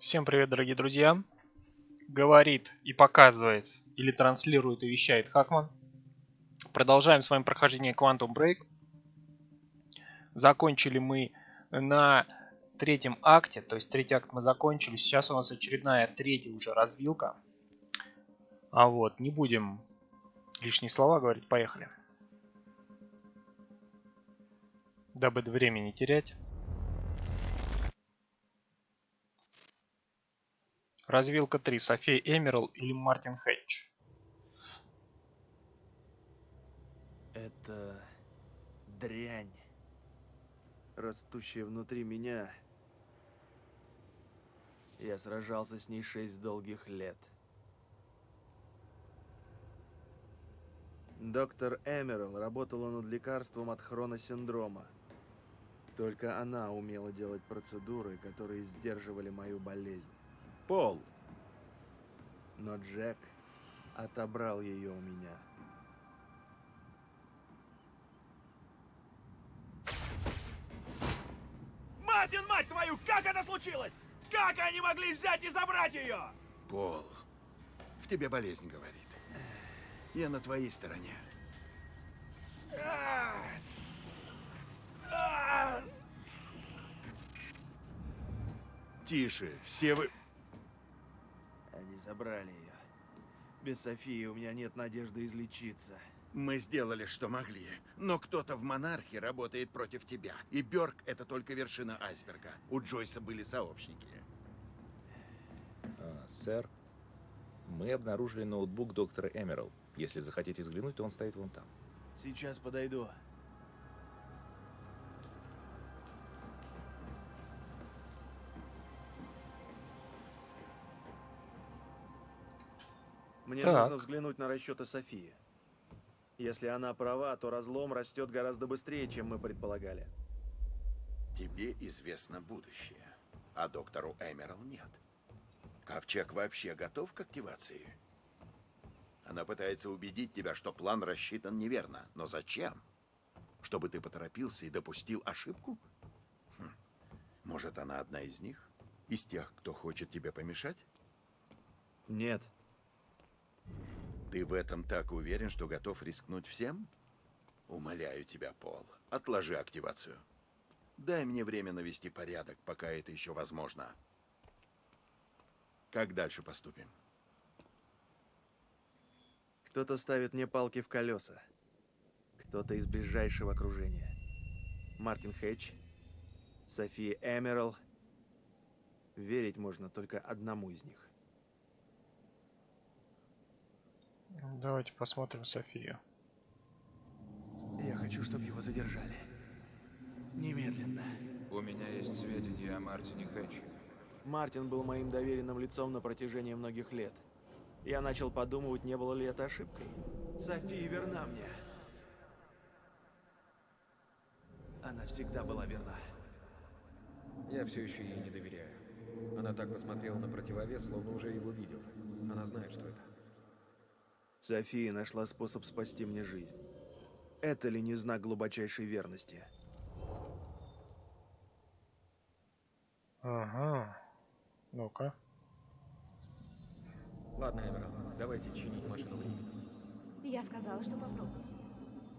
Всем привет, дорогие друзья! Говорит и показывает, или транслирует и вещает Хакман. Продолжаем с вами прохождение Quantum Break. Закончили мы на третьем акте, то есть третий акт мы закончили. Сейчас у нас очередная третья уже развилка. Не будем лишние слова говорить, поехали. Дабы времени не терять. Развилка 3. София Эмерал или Мартин Хэтч? Это дрянь, растущая внутри меня. Я сражался с ней 6 долгих лет. Доктор Эмерал работала над лекарством от хроносиндрома. Только она умела делать процедуры, которые сдерживали мою болезнь. Пол! Но Джек отобрал ее у меня. Мартин, мать твою, как это случилось? Как они могли взять и забрать ее? Пол, в тебе болезнь говорит. Я на твоей стороне. Тише, все вы... Они забрали ее. Без Софии у меня нет надежды излечиться. Мы сделали, что могли, но кто-то в Монархе работает против тебя. И Бёрк — это только вершина айсберга. У Джойса были сообщники. Сэр, мы обнаружили ноутбук доктора Эмерал. Если захотите взглянуть, то он стоит вон там. Сейчас подойду. Мне нужно взглянуть на расчеты Софии. Если она права, то разлом растет гораздо быстрее, чем мы предполагали. Тебе известно будущее, а доктору Эмерал нет. Ковчег вообще готов к активации? Она пытается убедить тебя, что план рассчитан неверно. Но зачем? Чтобы ты поторопился и допустил ошибку? Может, она одна из них? Из тех, кто хочет тебе помешать? Нет. Ты в этом так уверен, что готов рискнуть всем? Умоляю тебя, Пол, отложи активацию. Дай мне время навести порядок, пока это еще возможно. Как дальше поступим? Кто-то ставит мне палки в колеса. Кто-то из ближайшего окружения. Мартин Хэтч, София Эмерал. Верить можно только одному из них. Давайте посмотрим Софию. Я хочу, чтобы его задержали. Немедленно. У меня есть сведения о Мартине Хэтче. Мартин был моим доверенным лицом на протяжении многих лет. Я начал подумывать, не было ли это ошибкой. София верна мне. Она всегда была верна. Я все еще ей не доверяю. Она так посмотрела на противовес, словно уже его видела. Она знает, что это. София нашла способ спасти мне жизнь. Это ли не знак глубочайшей верности? Ага. Ну-ка. Ладно, Эмерал, давайте чинить машину времени. Я сказала, что попробую.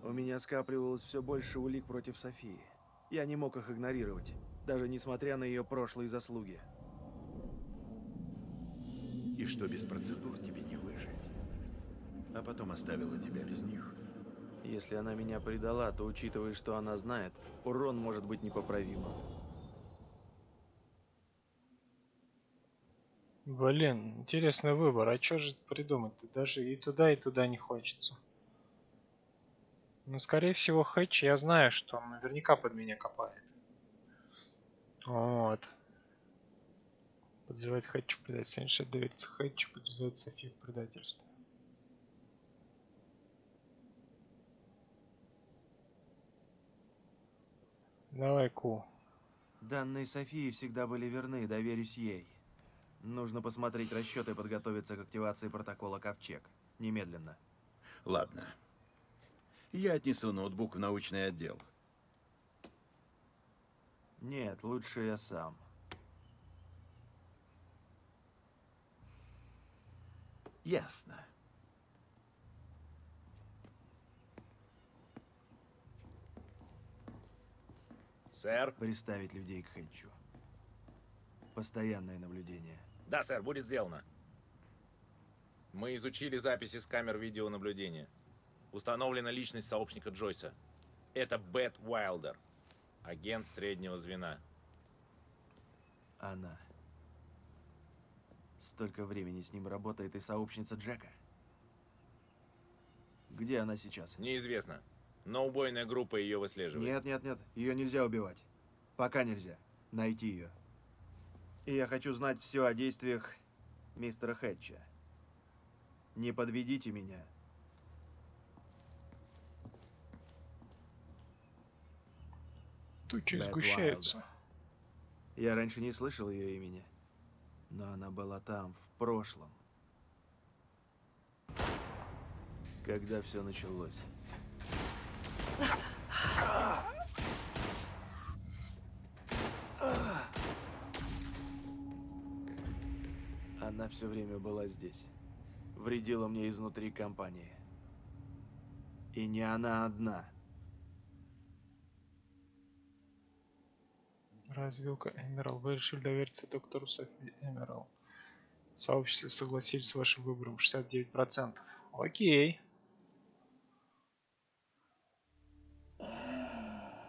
У меня скапливалось все больше улик против Софии. Я не мог их игнорировать, даже несмотря на ее прошлые заслуги. И что без процедур тебе не выжить. А потом оставила тебя без них. Если она меня предала, то, учитывая, что она знает, урон может быть непоправимым. Блин, интересный выбор. А что же придумать-то? Даже и туда не хочется. Ну, скорее всего, Хэтч, я знаю, что он наверняка под меня копает. Вот. Подозревает Хэтча в предательстве. Решает довериться Хэтчу, подозревает Софию в предательстве. Давай, Ку. Данные Софии всегда были верны, доверюсь ей. Нужно посмотреть расчеты и подготовиться к активации протокола Ковчег. Немедленно. Ладно. Я отнесу ноутбук в научный отдел. Нет, лучше я сам. Ясно. Сэр? Приставить людей к Хэтчу. Постоянное наблюдение. Да, сэр, будет сделано. Мы изучили записи с камер видеонаблюдения. Установлена личность сообщника Джойса. Это Бет Уайлдер, агент среднего звена. Она. Столько времени с ним работает и сообщница Джека. Где она сейчас? Неизвестно, но убойная группа ее выслеживает. Нет. Ее нельзя убивать. Пока нельзя. Найти ее. И я хочу знать все о действиях мистера Хэтча. Не подведите меня. Тучи Бет сгущаются. Уайлдер. Я раньше не слышал ее имени. Но она была там, в прошлом. Когда все началось. Она все время была здесь. Вредила мне изнутри компании. И не она одна. Развилка Эмерал. Вы решили довериться доктору Софи Эмерал. Сообщество согласились с вашим выбором 69%. Окей.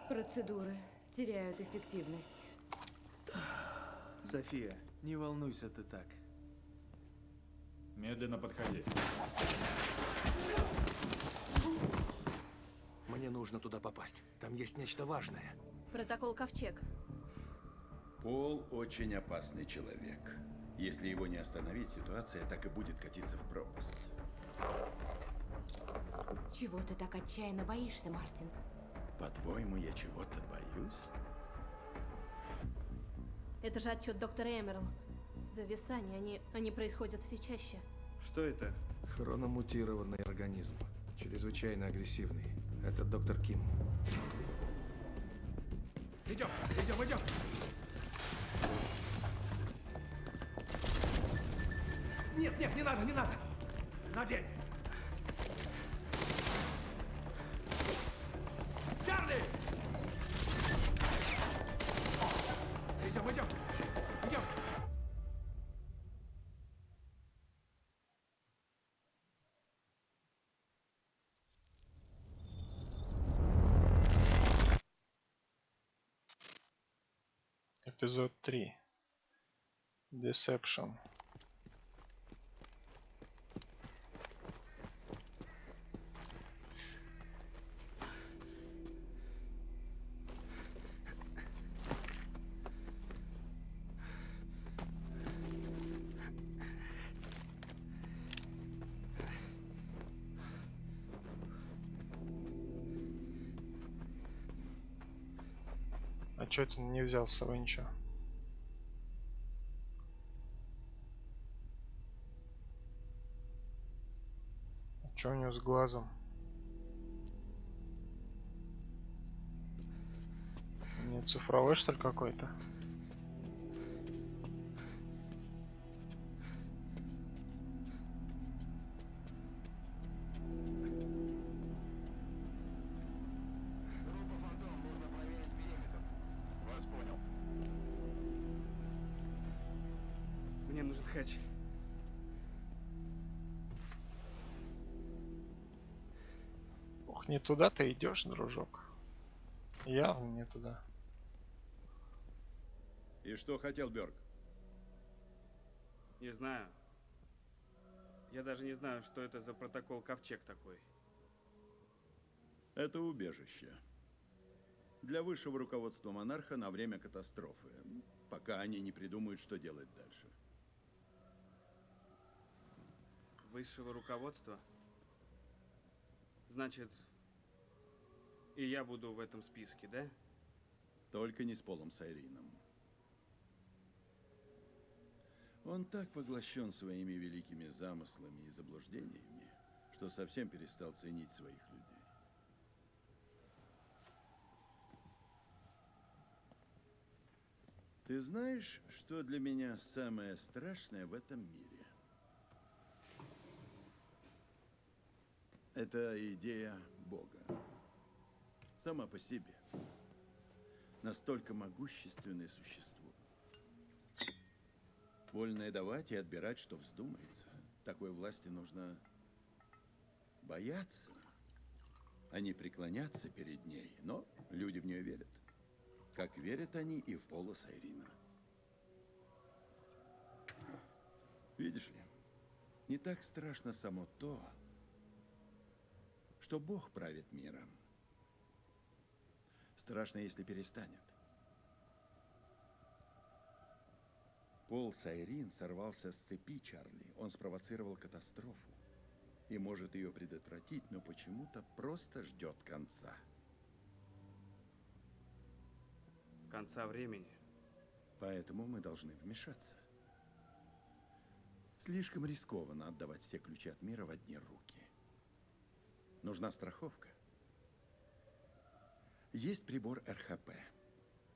Процедуры теряют эффективность. София, не волнуйся ты так. Медленно подходи. Мне нужно туда попасть. Там есть нечто важное. Протокол Ковчег. Пол очень опасный человек. Если его не остановить, ситуация так и будет катиться в пропасть. Чего ты так отчаянно боишься, Мартин? По-твоему, я чего-то боюсь? Это же отчет доктора Эмерл. Зависания, они происходят все чаще. Что это? Хрономутированный организм. Чрезвычайно агрессивный. Это доктор Ким. Идем. Нет, не надо. Надень. Чарли! Идем. Эпизод 3. Deception. А чё ты не взял с собой ничего? А чё у него с глазом? Не цифровой, что ли, какой-то? Мне нужен Хэтч. Ох, не туда ты идешь, дружок. Явно не туда. И что хотел Бёрк? Не знаю. Я даже не знаю, что это за протокол Ковчег такой. Это убежище. Для высшего руководства монарха на время катастрофы, пока они не придумают, что делать дальше. Высшего руководства? Значит, и я буду в этом списке, да? Только не с Полом Сайрином. Он так поглощен своими великими замыслами и заблуждениями, что совсем перестал ценить своих людей. Ты знаешь, что для меня самое страшное в этом мире? Это идея Бога. Сама по себе. Настолько могущественное существо. Вольное давать и отбирать, что вздумается. Такой власти нужно бояться, а не преклоняться перед ней. Но люди в нее верят. Как верят они и в Пола Сайрина. Видишь ли, не так страшно само то, что Бог правит миром. Страшно, если перестанет. Пол Сайрин сорвался с цепи Чарли. Он спровоцировал катастрофу и может ее предотвратить, но почему-то просто ждет конца. Конца времени. Поэтому мы должны вмешаться. Слишком рискованно отдавать все ключи от мира в одни руки. Нужна страховка. Есть прибор РХП.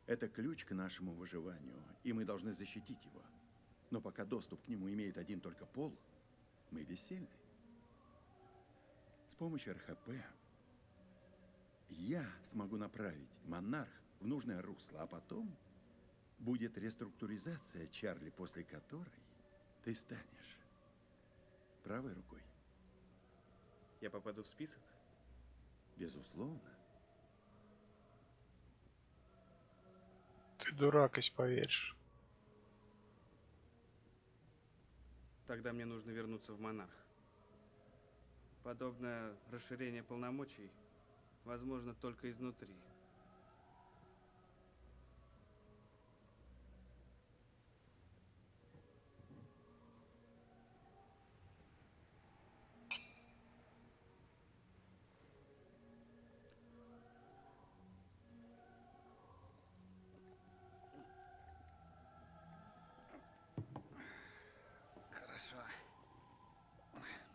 Это ключ к нашему выживанию, и мы должны защитить его. Но пока доступ к нему имеет один только Пол, мы бессильны. С помощью РХП я смогу направить Монарх в нужное русло, а потом будет реструктуризация Чарли, после которой ты станешь правой рукой. Я попаду в список? Безусловно. Ты дурак, если поверишь. Тогда мне нужно вернуться в Монарх. Подобное расширение полномочий возможно только изнутри.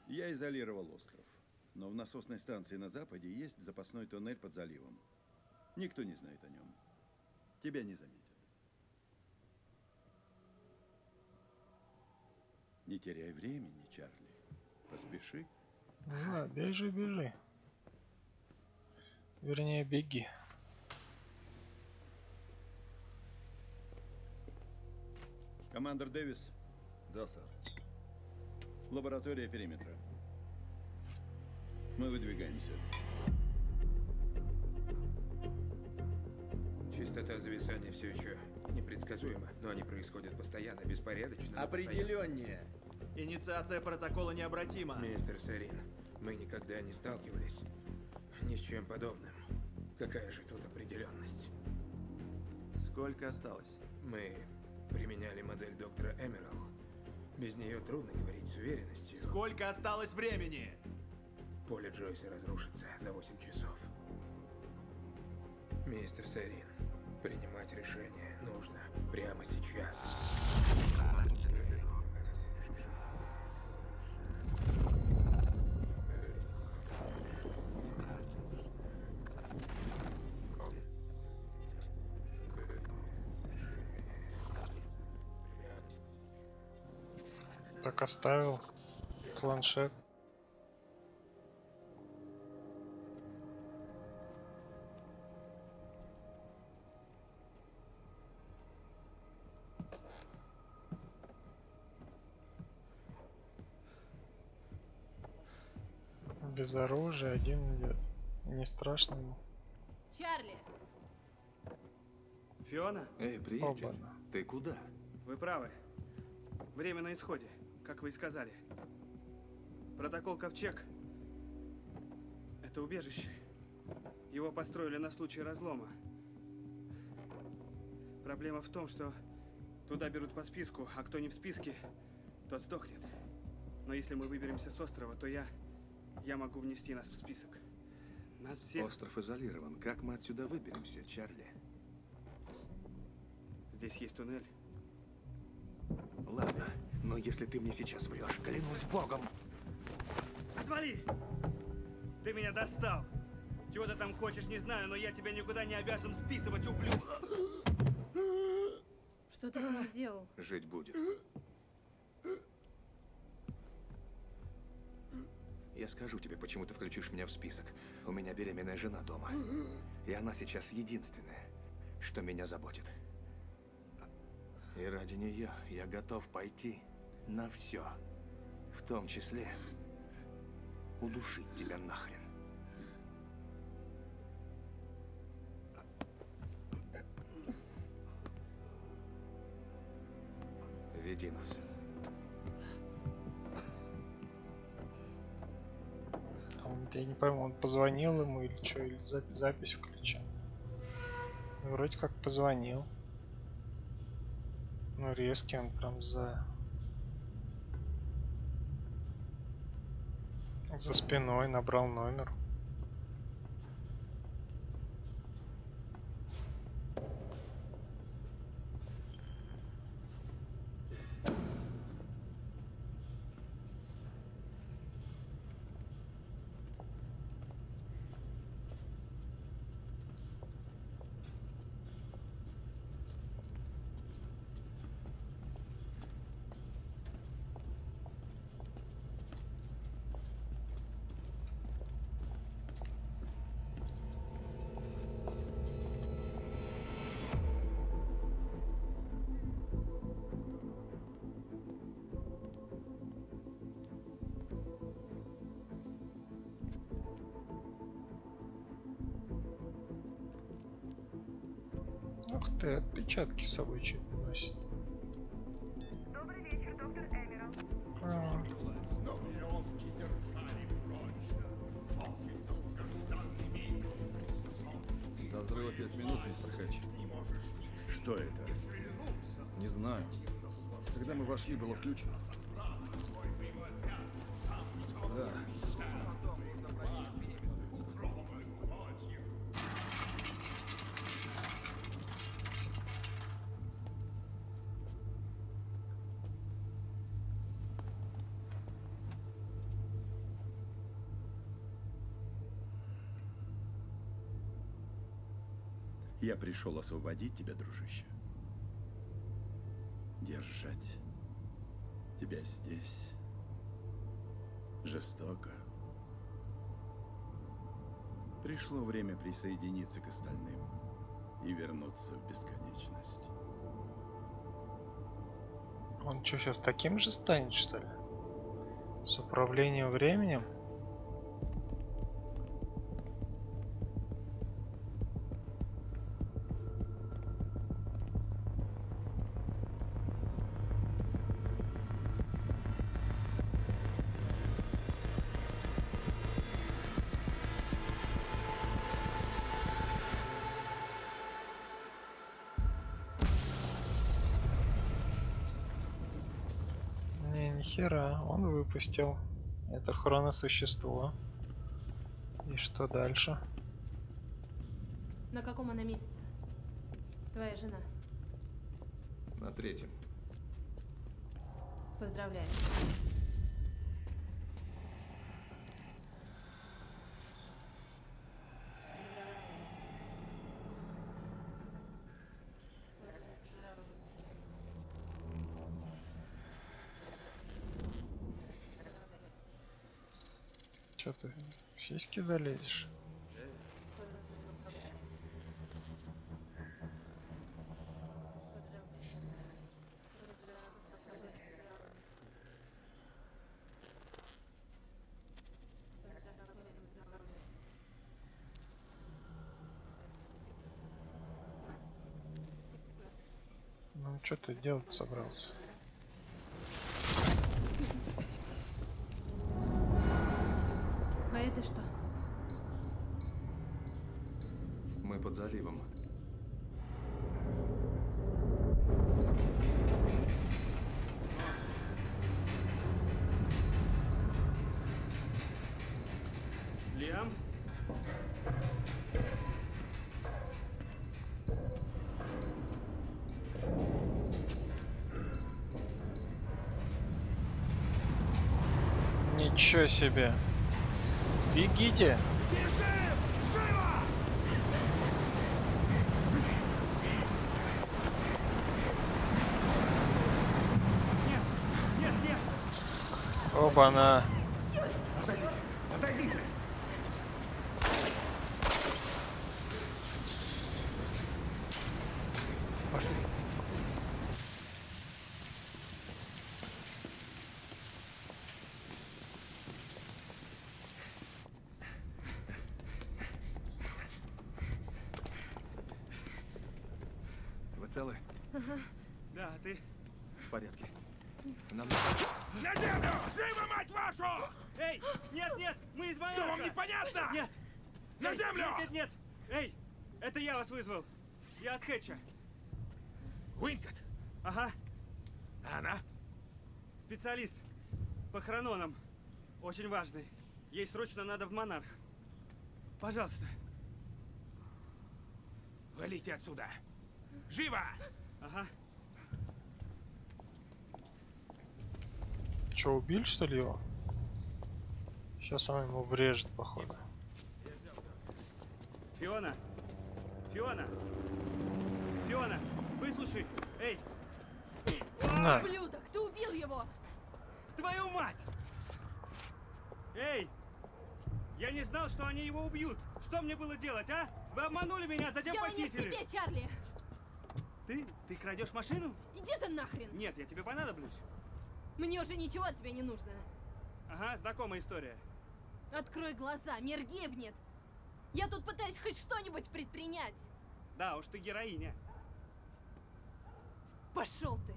Я изолировал остров. Но в насосной станции на западе есть запасной туннель под заливом. Никто не знает о нем. Тебя не заметят. Не теряй времени, Чарли. Поспеши. Да, бежи, бежи. Вернее, беги. Командор Дэвис. Да, сэр. Лаборатория периметра. Мы выдвигаемся. Частота зависания все еще непредсказуема, но они происходят постоянно, беспорядочно. но Определеннее. Инициация протокола необратима. постоянно. Мистер Сайрин, мы никогда не сталкивались ни с чем подобным. Какая же тут определенность? Сколько осталось? Мы применяли модель доктора Эмерал. Без нее трудно говорить с уверенностью. Сколько осталось времени? Поле Джойса разрушится за 8 часов. Мистер Сайрин, принимать решение нужно прямо сейчас. Так оставил планшет. Без оружия один идет. Не страшно ему. Чарли! Фиона, Эй, приятель, Оба-на. ты куда? вы правы. Время на исходе, как вы и сказали. Протокол Ковчег — это убежище. Его построили на случай разлома. Проблема в том, что туда берут по списку, а кто не в списке, тот сдохнет. Но если мы выберемся с острова, то я могу внести нас в список. Нас всех... Остров изолирован. Как мы отсюда выберемся, Чарли? Здесь есть туннель. Ладно, но если ты мне сейчас врешь, клянусь богом. Отвали! Ты меня достал! Чего ты там хочешь, не знаю, но я тебя никуда не обязан вписывать, ублюдок! Что ты с ней сделал? Жить будет. Я скажу тебе, почему ты включишь меня в список. У меня беременная жена дома. И она сейчас единственная, что меня заботит. И ради нее я готов пойти на все. В том числе удушить тебя нахрен. Веди нас. А я не пойму, он позвонил ему или что, или запись включил? Вроде как позвонил. Ну, резкий он прям за спиной набрал номер. Ух ты, отпечатки с собой чуть не носит. Добрый вечер, доктор Эмерал. До взрыва 5 минут, мистер Хэтч. Что это? Не знаю. Когда мы вошли, было включено. Да. Я пришел освободить тебя, дружище. Держать тебя здесь жестоко. Пришло время присоединиться к остальным и вернуться в бесконечность. Он что, сейчас таким же станет, что ли? С управлением временем? Нихера, он выпустил это хроносущество. И что дальше? На каком она месяце? Твоя жена. На 3-м. Поздравляю. Че ты в сиськи залезешь? Ну что ты делать собрался? А это что? Мы под заливом. Лиам? Ничего себе! Бегите! Оба-на! Тихо! Пошли. Вы целы? Да, а ты? В порядке. Нам... На землю! Живо, мать вашу! Эй, нет, нет, мы из Что, Монарха! вам непонятно? Нет! На Эй, землю! Нет, нет, нет! Эй, это я вас вызвал. Я от Хэтча. Уинкот! Ага, А она? специалист по хрононам. Очень важный. Ей срочно надо в Монарх. Пожалуйста. Валите отсюда! Живо! Ага. Че, убили, что ли, его? Сейчас он ему врежет, походу. Фиона! Фиона! Фиона! Выслушай! Эй! На. Ублюдок, ты убил его! Твою мать! Эй! Я не знал, что они его убьют. Что мне было делать, а? Вы обманули меня, затем Дело не в похитили. тебе, Чарли! Ты крадешь машину? Иди ты нахрен! Нет, я тебе понадоблюсь. Мне уже ничего от тебя не нужно. Ага, знакомая история. Открой глаза, мир гибнет. Я тут пытаюсь хоть что-нибудь предпринять. Да уж, ты героиня. Пошел ты.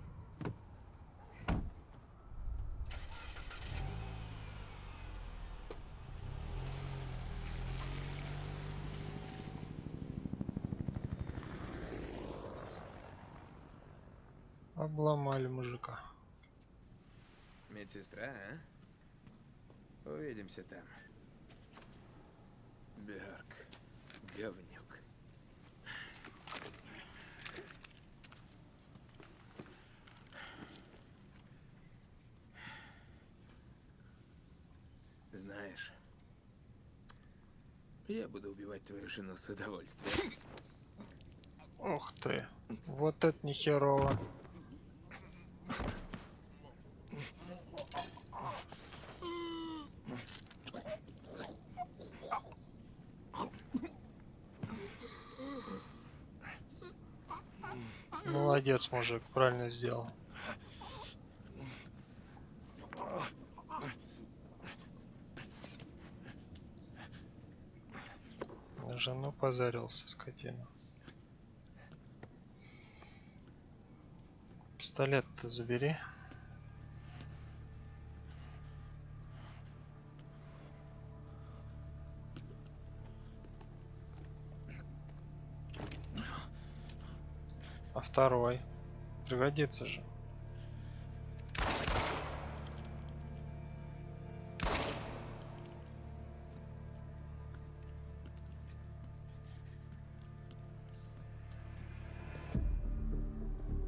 Обломали мужика. Медсестра, а? Увидимся там. Бярк. Говнюк. Знаешь, я буду убивать твою жену с удовольствием. Ух ты. Вот это нехерово. Молодец, мужик, правильно сделал. На жену позарился, скотина. Пистолет-то забери. А второй? Пригодится же.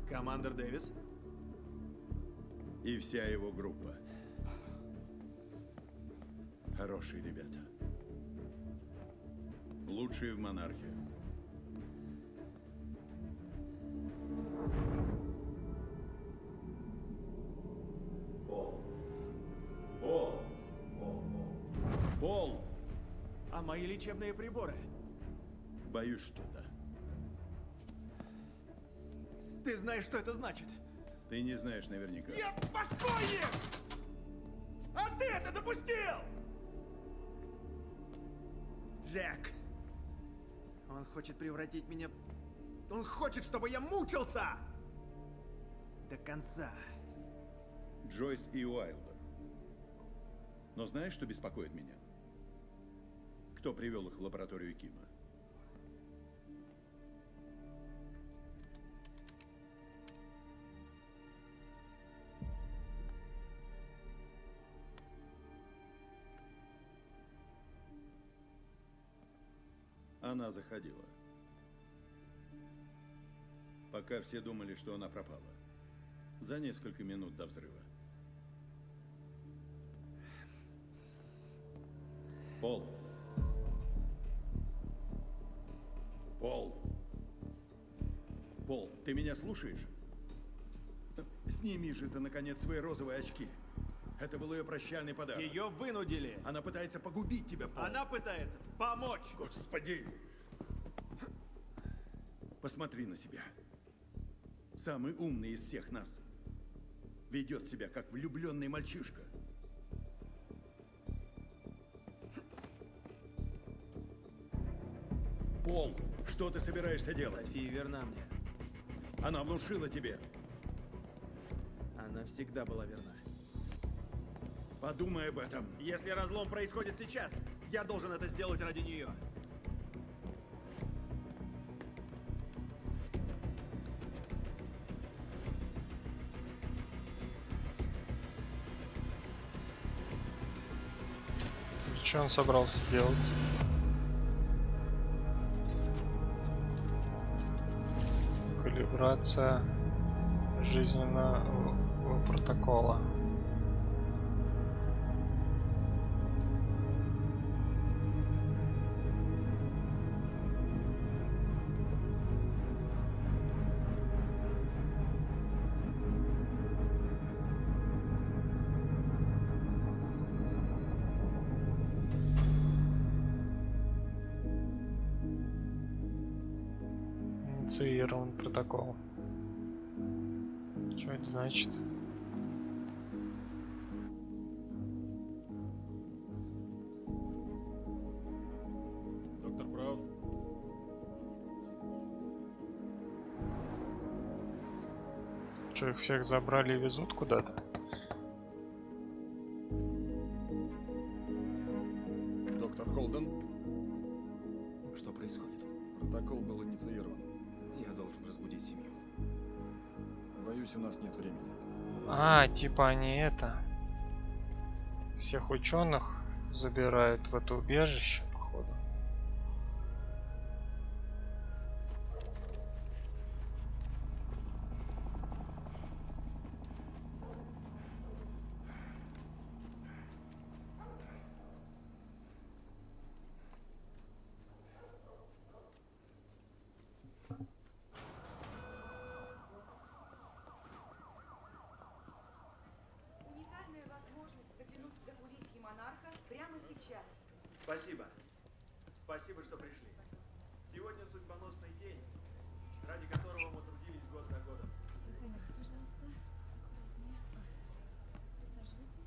Командор Дэвис? И вся его группа. Хорошие ребята. Лучшие в монархии. Пол! А мои лечебные приборы? Боюсь, что да. Ты знаешь, что это значит? Ты не знаешь наверняка. Нет, покойник! А ты это допустил! Джек! Он хочет превратить меня... Он хочет, чтобы я мучился! До конца. Джойс и Уайлдер. Но знаешь, что беспокоит меня? Кто привел их в лабораторию Кима? Она заходила. Пока все думали, что она пропала. За несколько минут до взрыва. Пол. Пол. Пол, ты меня слушаешь? Сними же ты, наконец, свои розовые очки. Это был ее прощальный подарок. Ее вынудили. Она пытается погубить тебя, Пол. Она пытается помочь. Господи! Посмотри на себя. Самый умный из всех нас. Ведет себя, как влюбленный мальчишка. Пол, что ты собираешься делать? София верна мне. Она внушила тебе. Она всегда была верна. Подумай об этом. Если разлом происходит сейчас, я должен это сделать ради нее. Что он собрался делать? Калибрация жизненного протокола. Инициирован протокол. Что это значит? Доктор Браун? Что, их всех забрали и везут куда-то? Доктор Холден? Что происходит? Протокол был инициирован. Я должен разбудить семью. Боюсь, у нас нет времени. А, типа они это... Всех ученых забирают в это убежище, походу. Уникальная возможность заглянуть в закулисье монарха прямо сейчас. Спасибо. Спасибо, что пришли. Сегодня судьбоносный день, ради которого мы трудились год за годом. Проходите, пожалуйста. Аккуратнее. Присаживайтесь.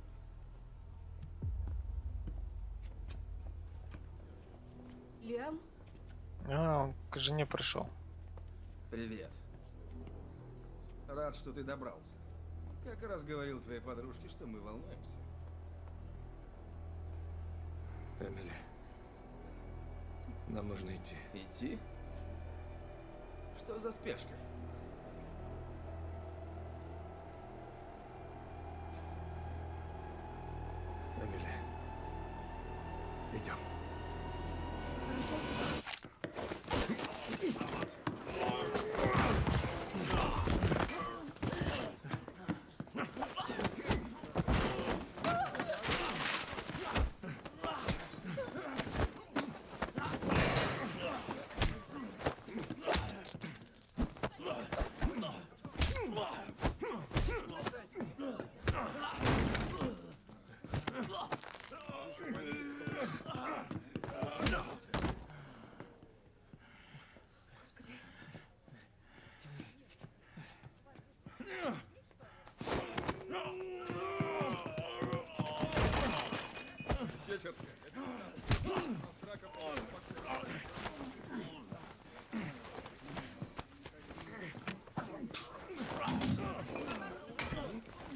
Лиам? А, он к жене пришел. Привет. Рад, что ты добрался. Как раз говорил твоей подружке, что мы волнуемся. Эмили, нам нужно идти. Идти? Что за спешка? Эмили, идем.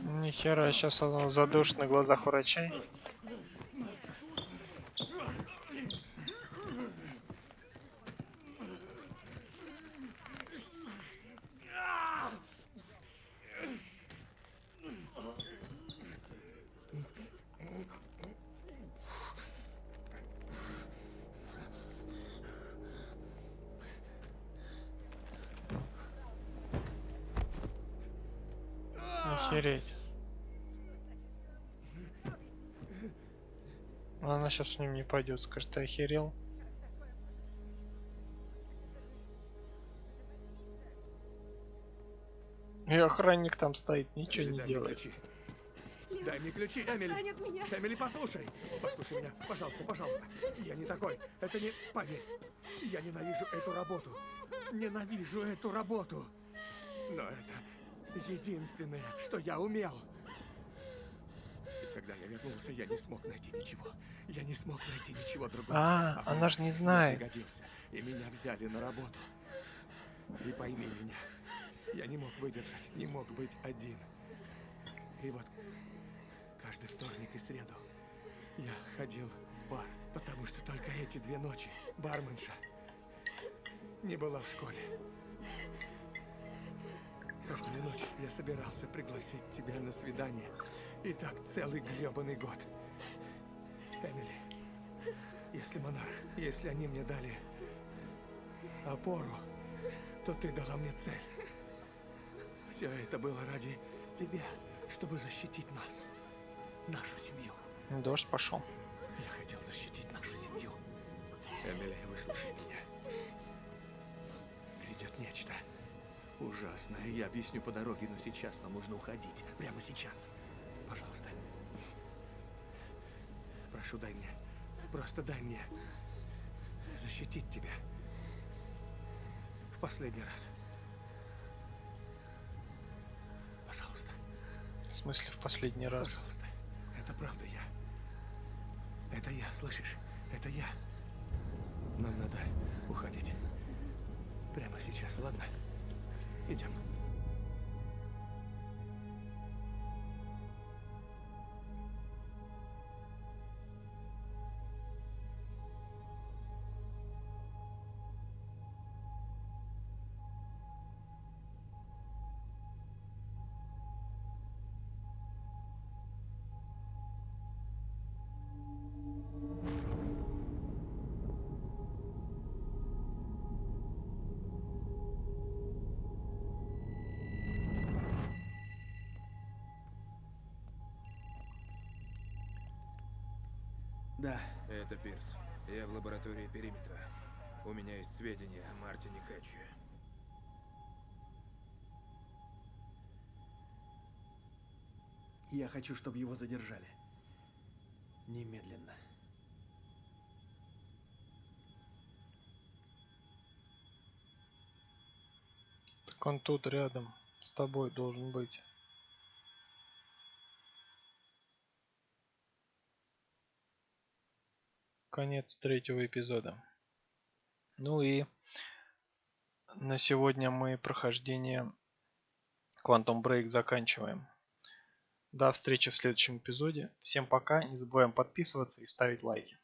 Нихера, сейчас он задушит на глазах врачей. Охереть. Она сейчас с ним не пойдет, скажет, ты охерел? И охранник там стоит, ничего не делает. Лиам, Дай мне ключи, Эмили. Отстань от меня. Эмили, послушай. Послушай меня, пожалуйста, пожалуйста. Я не такой. Это не... Поверь. Я ненавижу эту работу. Ненавижу эту работу. Но это единственное, что я умел. И когда я вернулся, я не смог найти ничего. Я не смог найти ничего другого. Она же не Я знает. пригодился, и меня взяли на работу. И пойми меня, я не мог выдержать, не мог быть один. И вот каждый вторник и среду я ходил в бар, потому что только эти 2 ночи барменша не была в школе. Каждую ночь я собирался пригласить тебя на свидание. И так целый гребаный год. Эмили, если монарх, если они мне дали опору, то ты дала мне цель. Все это было ради тебя, чтобы защитить нас, нашу семью. Дождь пошел. Я хотел защитить нашу семью. Эмили, выслушай меня. Грядет нечто ужасное. Я объясню по дороге, но сейчас нам нужно уходить. Прямо сейчас. Пожалуйста. Прошу, дай мне. Просто дай мне защитить тебя. В последний раз. Пожалуйста. В смысле в последний раз? Пожалуйста. Это правда я. Это я, слышишь? Это я. Нам надо уходить. Прямо сейчас, ладно? Идем. Да. Это Пирс. Я в лаборатории Периметра. У меня есть сведения о Мартине Хэтче. Я хочу, чтобы его задержали. Немедленно. Так он тут рядом с тобой должен быть. Конец 3-го эпизода. Ну и на сегодня мы прохождение Quantum Break заканчиваем. До встречи в следующем эпизоде. Всем пока. Не забываем подписываться и ставить лайки.